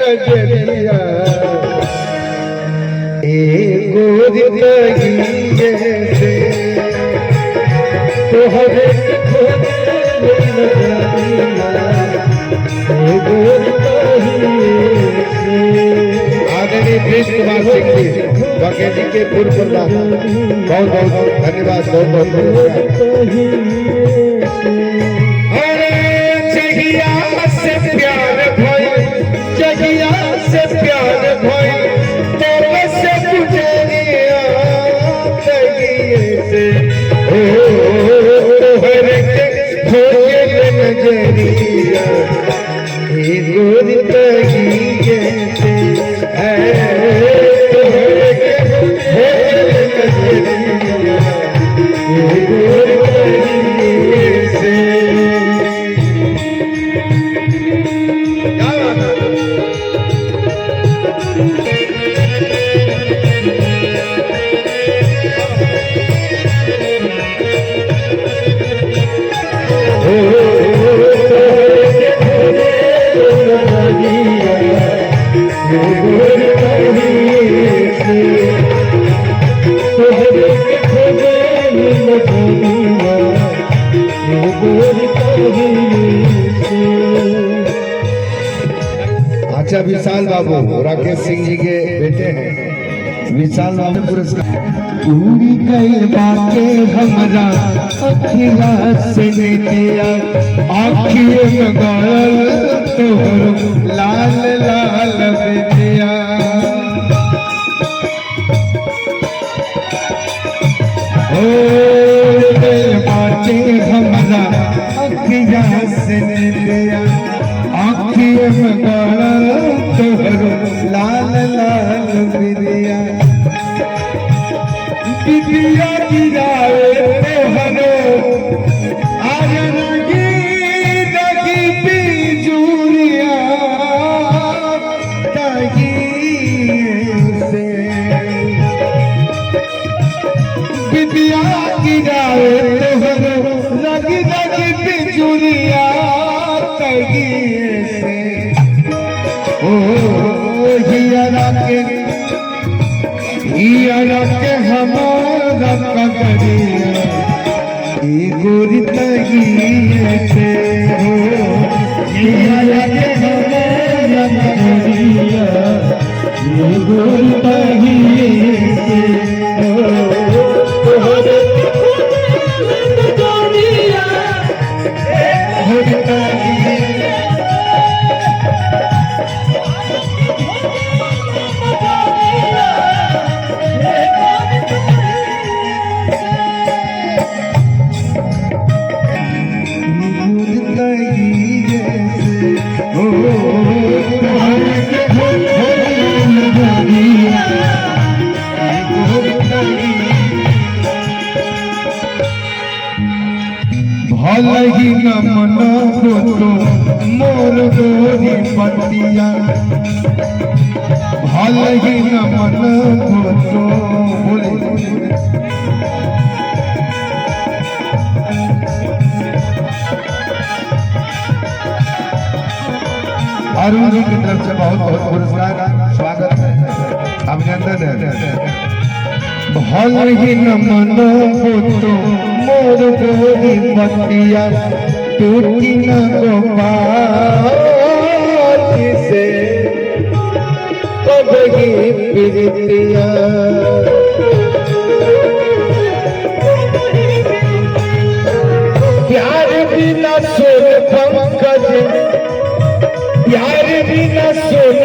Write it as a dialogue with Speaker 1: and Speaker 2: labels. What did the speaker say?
Speaker 1: कजरिया गोरी कहिए से तोहरे आदरणीय प्रिंस कुमार सिंह जी बघेली के पूर्व प्रधान बहुत बहुत धन्यवाद बहुत बहुत अरे जहिया से प्यार भइल जहिया से प्यार भइल तोरे से गुजरिया कहिए से ओ तोहरे के खोजे नजरिया गोरी कहिए से तोहरे के खोजे नजरिया गोरी कहिए से अच्छा विशाल बाबू राकेश सिंह जी के बेटे हैं विशाल बाबू पुरस्कार पूरी गई बातें हमरा अखिया से दिया आँखियों में गल तोहर लाल लाल बिटिया बातें हमरा अखिया से दिया आँखियों में गल तोहर लाल लाल बिटिया बिटिया गिरावे तोहरो आज लगी लगी बिजुरिया तगी से बिटिया गिरावे तोहरो लगी लगी बिजुरिया तगी से ओ हियरा के हमारा कगरिया गोरी तगिए से हो हियरा के हमारा कगरिया गोरी तगिए से हो तोहरे कगरिया गोरी तगिए भलही न मन फोटो मोर गोरी पटिया भलही न मन फोटो बोले अरुण जी की तरफ से बहुत बहुत पुरस्कार स्वागत है अभिनंदन है भलही न मन फोटो मोर गोरी पटिया टूटी न गोपाल से कबही प्रीतिया प्यार बिना सोन पंकज प्यार बिना सोन